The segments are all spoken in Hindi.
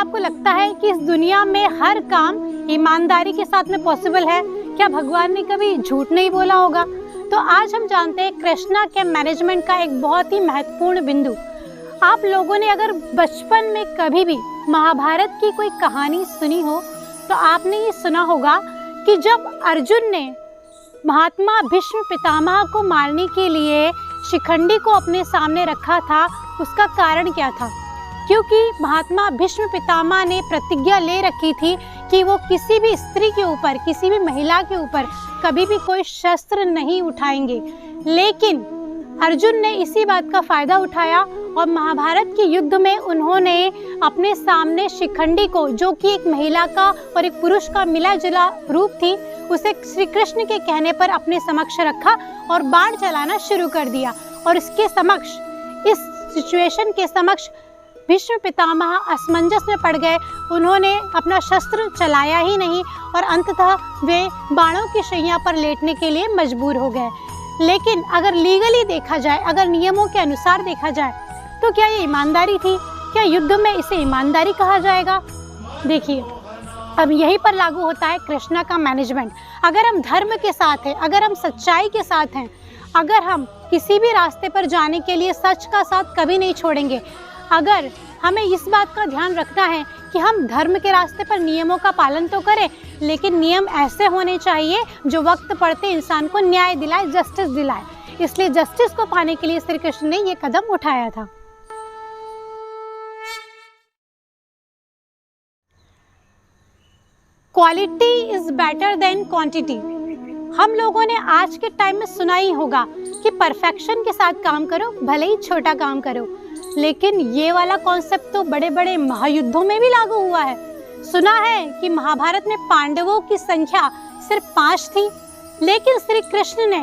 आपको लगता है कि इस दुनिया में हर काम ईमानदारी के साथ में पॉसिबल है? क्या भगवान ने कभी झूठ नहीं बोला होगा? तो आज हम जानते हैं कृष्णा के मैनेजमेंट का एक बहुत ही महत्वपूर्ण बिंदु। आप लोगों ने अगर बचपन में कभी भी महाभारत की कोई कहानी सुनी हो तो आपने ये सुना होगा कि जब अर्जुन ने महात्मा भीष्म पितामह को मारने के लिए शिखंडी को अपने सामने रखा था, उसका कारण क्या था? क्योंकि महात्मा भीष्म पितामह ने प्रतिज्ञा ले रखी थी कि वो किसी भी स्त्री के ऊपर, किसी भी महिला के ऊपर कभी भी कोई शस्त्र नहीं उठाएंगे। लेकिन अर्जुन ने इसी बात का फायदा उठाया और महाभारत के युद्ध में उन्होंने अपने सामने शिखंडी को, जो कि एक महिला का और एक पुरुष का मिला जुला रूप थी, उसे श्री कृष्ण के कहने पर अपने समक्ष रखा और बाण चलाना शुरू कर दिया। और इसके समक्ष, इस सिचुएशन के समक्ष भीष्म पितामह असमंजस में पड़ गए। उन्होंने अपना शस्त्र चलाया ही नहीं और अंततः वे बाणों की शैया पर लेटने के लिए मजबूर हो गए। लेकिन अगर लीगली देखा जाए, अगर नियमों के अनुसार देखा जाए, तो क्या ये ईमानदारी थी? क्या युद्ध में इसे ईमानदारी कहा जाएगा? देखिए, अब यहीं पर लागू होता है कृष्णा का मैनेजमेंट। अगर हम धर्म के साथ हैं, अगर हम सच्चाई के साथ हैं, अगर हम किसी भी रास्ते पर जाने के लिए सच का साथ कभी नहीं छोड़ेंगे, अगर हमें इस बात का ध्यान रखना है कि हम धर्म के रास्ते पर नियमों का पालन तो करें, लेकिन नियम ऐसे होने चाहिए जो वक्त पड़ते इंसान को न्याय दिलाए, जस्टिस दिलाए। इसलिए जस्टिस को पाने के लिए श्री कृष्ण ने ये कदम उठाया था। Quality is better than quantity. हम लोगों ने आज के टाइम में सुना ही होगा कि परफेक्शन के साथ काम करो, भले ही छोटा काम करो। लेकिन ये वाला कॉन्सेप्ट तो बड़े बड़े महायुद्धों में भी लागू हुआ है। सुना है कि महाभारत में पांडवों की संख्या सिर्फ 5 थी, लेकिन श्री कृष्ण ने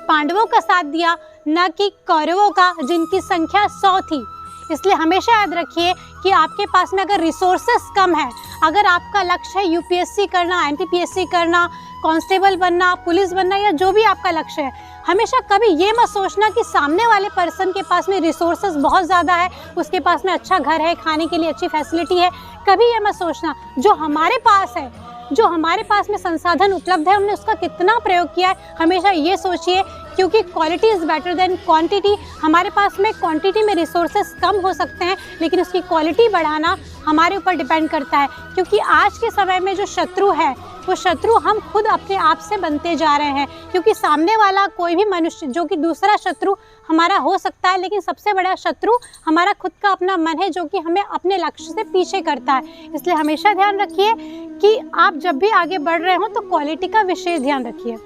पांडवों का साथ दिया, न कि कौरवों का, जिनकी संख्या 100 थी। इसलिए हमेशा याद रखिए कि आपके पास में अगर रिसोर्सेस कम है, अगर आपका लक्ष्य है यूपीएससी करना, एनटीपीएससी करना, कांस्टेबल बनना, पुलिस बनना, या जो भी आपका लक्ष्य है, हमेशा कभी ये मत सोचना कि सामने वाले पर्सन के पास में रिसोर्सेस बहुत ज़्यादा है, उसके पास में अच्छा घर है, खाने के लिए अच्छी फैसिलिटी है। कभी ये मत सोचना जो हमारे पास है, जो हमारे पास में संसाधन उपलब्ध है, हमने उसका कितना प्रयोग किया है। हमेशा ये सोचिए, क्योंकि quality is better than quantity. हमारे पास में क्वांटिटी में रिसोर्सेस कम हो सकते हैं, लेकिन उसकी क्वालिटी बढ़ाना हमारे ऊपर डिपेंड करता है। क्योंकि आज के समय में जो शत्रु है, वो शत्रु हम खुद अपने आप से बनते जा रहे हैं। क्योंकि सामने वाला कोई भी मनुष्य, जो कि दूसरा शत्रु हमारा हो सकता है, लेकिन सबसे बड़ा शत्रु हमारा खुद का अपना मन है, जो कि हमें अपने लक्ष्य से पीछे करता है। इसलिए हमेशा ध्यान रखिए कि आप जब भी आगे बढ़ रहे हो तो क्वालिटी का विशेष ध्यान रखिए।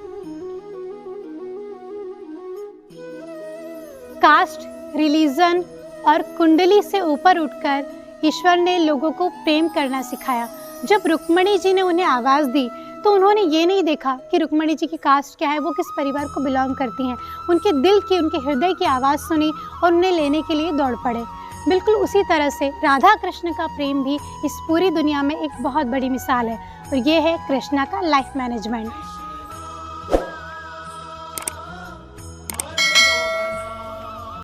कास्ट, रिलीजन और कुंडली से ऊपर उठकर ईश्वर ने लोगों को प्रेम करना सिखाया। जब रुक्मणी जी ने उन्हें आवाज़ दी तो उन्होंने ये नहीं देखा कि रुक्मणी जी की कास्ट क्या है, वो किस परिवार को बिलोंग करती हैं। उनके दिल की, उनके हृदय की आवाज़ सुनी और उन्हें लेने के लिए दौड़ पड़े। बिल्कुल उसी तरह से राधा कृष्ण का प्रेम भी इस पूरी दुनिया में एक बहुत बड़ी मिसाल है, और ये है कृष्णा का लाइफ मैनेजमेंट।